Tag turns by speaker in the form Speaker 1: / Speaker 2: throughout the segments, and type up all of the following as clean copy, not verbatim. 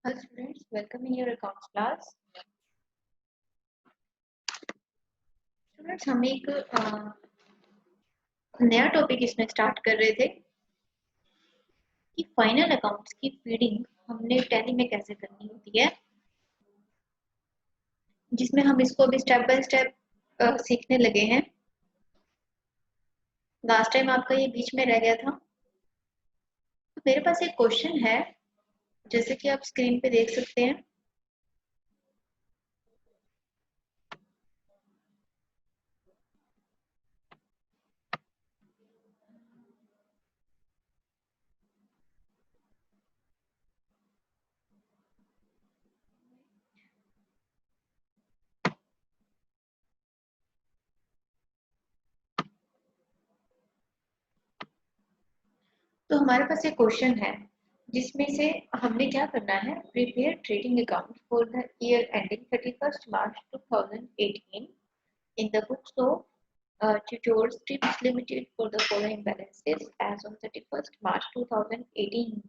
Speaker 1: Hello students, welcome in your accounts class. Students हम एक नया टॉपिक इसमें स्टार्ट कर रहे थे कि फाइनल अकाउंट्स की फीडिंग हमने टैली में कैसे करनी होती है, जिसमें हम इसको अभी स्टेप बाय स्टेप सीखने लगे हैं। लास्ट टाइम आपका ये बीच में रह गया था। तो मेरे पास एक क्वेश्चन है, जैसे कि आप स्क्रीन पे देख सकते हैं। तो हमारे पास एक क्वेश्चन है जिसमें से हमने क्या करना है, prepare trading account for the year ending 31st March 2018 in the books of Tutors Tips Limited for the following balances as on 31st March 2018.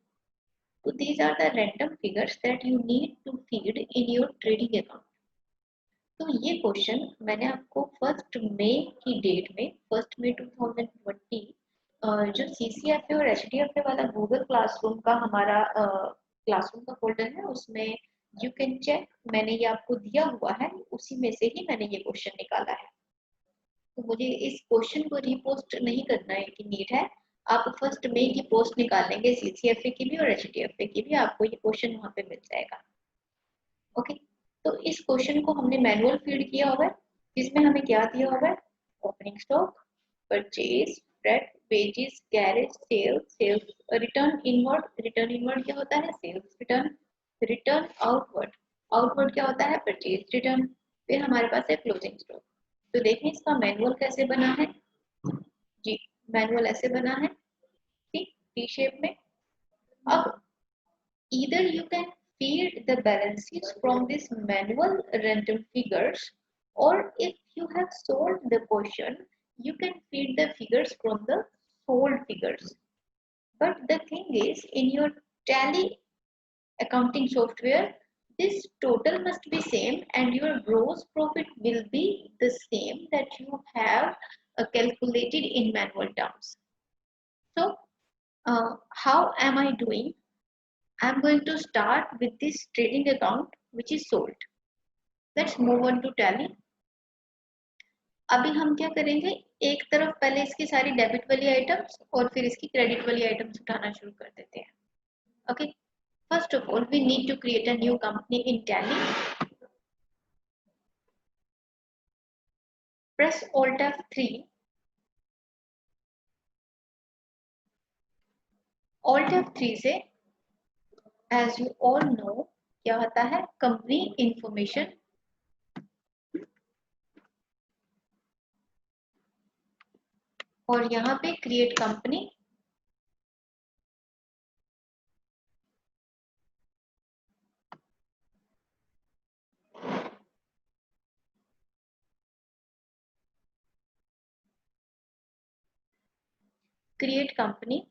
Speaker 1: So these are the random figures that you need to feed in your trading account. तो ये question मैंने आपको 1 मई की date में 1 मई 2020 जो CCFA और HDFA वाला Google classroom का हमारा क्लासरूम का फोल्डर है, उसमें यू कैन चेक, मैंने ये आपको दिया हुआ है, उसी में से ही मैंने ये क्वेश्चन निकाला है। तो मुझे इस क्वेश्चन को रीपोस्ट नहीं करना है कि नीड है, आप 1 मई की पोस्ट निकाल लेंगे CCFA की भी और HDFA की भी, आपको ये क्वेश्चन वहां पे मिल जाएगा। ओके, तो इस क्वेश्चन को हमने मैनुअल फीड किया हुआ है, जिसमें हमें क्या दिया हुआ है, opening stock, purchase, freight, wages, garage, sales, sales return inward, return inward क्या होता है, sales return, return outward, outward क्या होता है, परचेज रिटर्न, फिर हमारे पास है क्लोजिंग स्टॉक। तो देखें इसका मैनुअल कैसे बना है जी, मैनुअल ऐसे बना है, ठीक, टी शेप में। अब either you can feed the balances from this manual random figures, or if you have solved the question, you can feed the figures from the sold figures. But the thing is, in your tally accounting software, this total must be same and your gross profit will be the same that you have calculated in manual terms. So how am I doing? I'm going to start with this trading account which is sold. Let's move on to tally. अभी हम क्या करेंगे, एक तरफ पहले इसकी सारी debit वाली आइटम्स और फिर इसकी क्रेडिट वाली आइटम्स उठाना शुरू कर देते हैं। Okay, first of all we need to create a new company in Tally. Press Alt F3। Alt F3 से एज यू ऑल नो क्या होता है, कंपनी इंफॉर्मेशन, और यहाँ पे create company. Create company,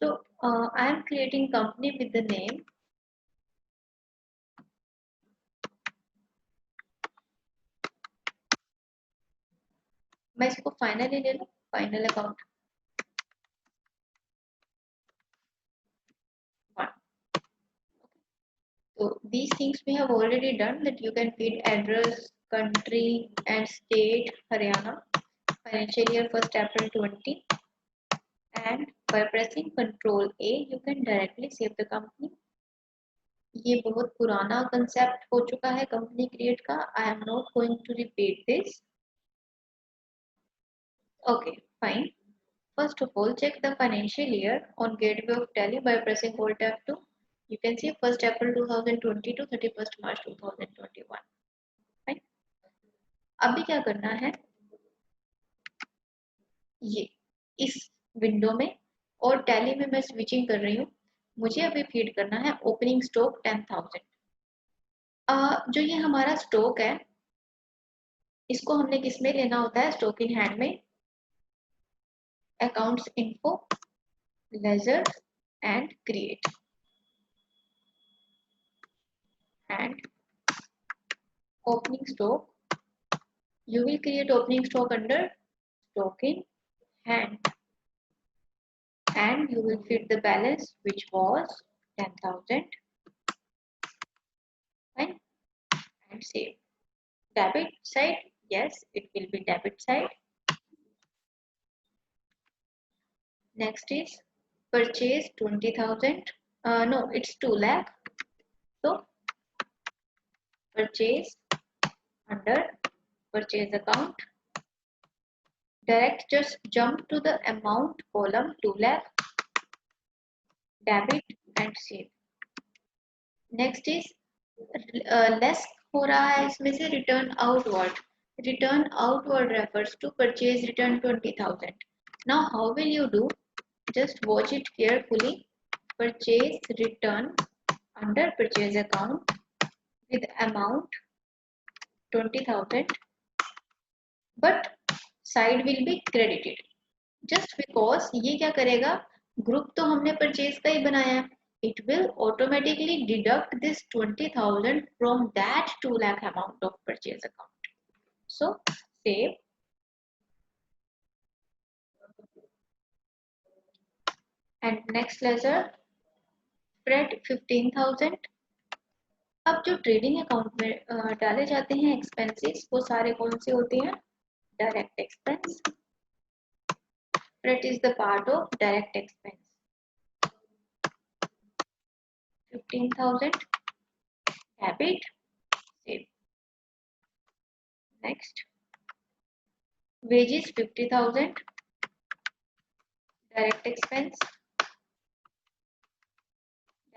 Speaker 1: so I am creating company with the name मैं इसको finally ले लूं, final account 1। So these things we have already done, that you can feed address, country and state Haryana, financial year 1st April 20, and by pressing Control A you can directly save the company. ये बहुत पुराना concept हो चुका है company create का, I am not going to repeat this. Okay fine, first of all check the financial year on gateway of tally by pressing Alt F2. You can see 1st April 2020 to 31st March 2021। Fine. अभी क्या करना है, ये इस window में, और tally में मैं स्विचिंग कर रही हूँ। मुझे अभी फीड करना है ओपनिंग स्टॉक 10,000। जो ये हमारा स्टॉक है, इसको हमने किस में लेना होता है? स्टॉक इन हैंड में, accounts info, ledger and create, and opening stock. You will create opening stock under stock in hand, and you will fit the balance which was 10,000. Fine, and save. Debit side, yes, it will be debit side. Next is purchase 20,000. No, it's 2 lakh. So purchase under purchase account. Direct just jump to the amount column 2 lakh, debit and save. Next is less हो रहा है इसमें से return outward. Return outward refers to purchase return 20,000. Now how will you do? Just watch it carefully. Purchase return under purchase account with amount 20,000, but side will be credited. Just because ये क्या करेगा, group तो हमने purchase का ही बनाया है, it will automatically deduct this 20,000 from that 2 lakh amount of purchase account. So save, and next ledger spread 15,000. अब जो ट्रेडिंग अकाउंट में डाले जाते हैं एक्सपेंसेस, वो सारे कौन से होते हैं? Direct expense. spread is the part of direct expense. 15,000 debit, save. Next, wages 50,000 direct expense,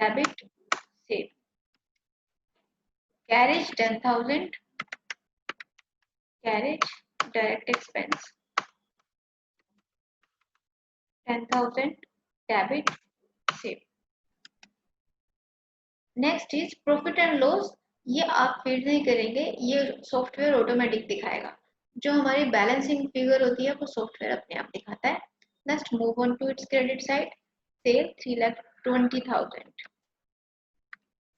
Speaker 1: debit, save. Carriage 10,000, carriage direct expense, 10,000 debit, save. Next is profit and loss. ये आप फीड नहीं करेंगे, ये सॉफ्टवेयर ऑटोमेटिक दिखाएगा. जो हमारी balancing figure होती है वो सॉफ्टवेयर अपने आप दिखाता है. Next move on to its credit side. Sale 3,20,000.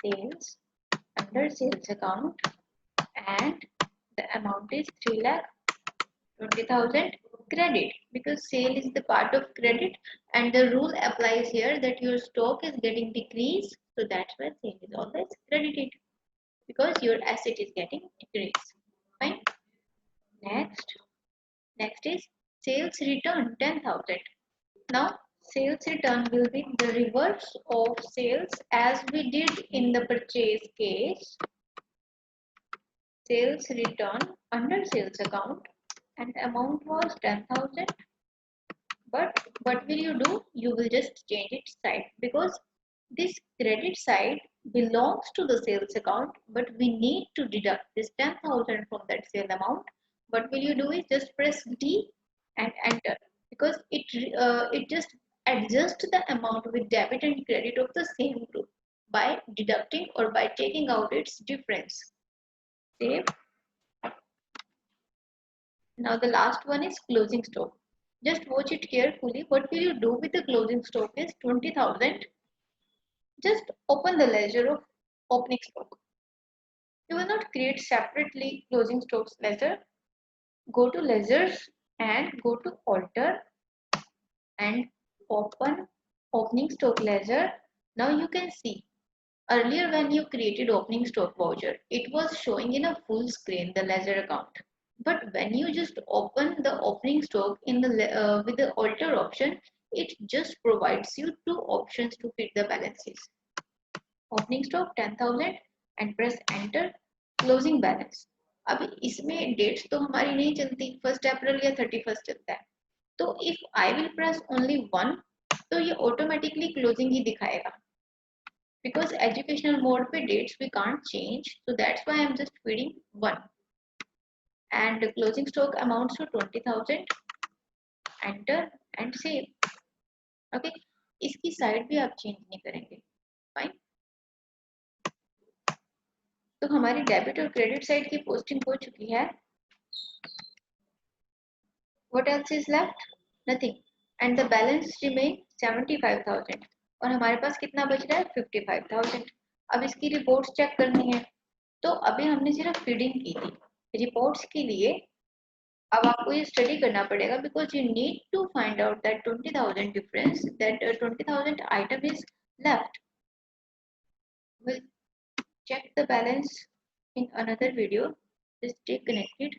Speaker 1: Sales under sales account and the amount is 3,20,000 credit, because sale is the part of credit and the rule applies here that your stock is getting decreased, so that's why sale is always credited, because your asset is getting decreased. Fine. Next is sales return 10,000. Now sales return will be the reverse of sales as we did in the purchase case. Sales return under sales account and amount was 10,000, but what will you do? You will just change its side, because this credit side belongs to the sales account, but we need to deduct this 10,000 from that sale amount. What will you do is just press D and enter, because it just adjusts the amount with debit and credit of the same group by deducting or by taking out its difference. Save. Now the last one is closing stock. Just watch it carefully. What will you do with the closing stock is 20,000. Just open the ledger of opening stock. You will not create separately closing stocks ledger. Go to ledgers and go to alter and open opening stock ledger. Now you can see, earlier when you created opening stock voucher, it was showing in a full screen the ledger account. But when you just open the opening stock in the with the alter option, it just provides you two options to fit the balances. Opening stock 10,000 and press enter. Closing balance. अब इसमें dates तो हमारी नहीं चलती, 1 अप्रैल या 31 चलता है. तो if I will press only 1, तो ये ऑटोमेटिकली क्लोजिंग ही दिखाएगा, because educational mode पे dates we can't change, so that's why I'm just feeding 1. And the closing stock amounts to 20,000. Enter and save. Okay, इसकी साइड भी आप change नहीं करेंगे। Fine. तो हमारी डेबिट और क्रेडिट साइड की पोस्टिंग हो चुकी है। What else is left? Nothing. And the balance remain 75,000 और हमारे पास कितना बच रहा है 55,000। अब इसकी रिपोर्ट्स चेक करनी है। तो अभी हमने सिर्फ फीडिंग की थी। रिपोर्ट्स के लिए अब आपको ये स्टडी करना पड़ेगा because you need to find out that 20,000 difference, that 20,000 item is left. We'll check the balance in another video. Just stay connected.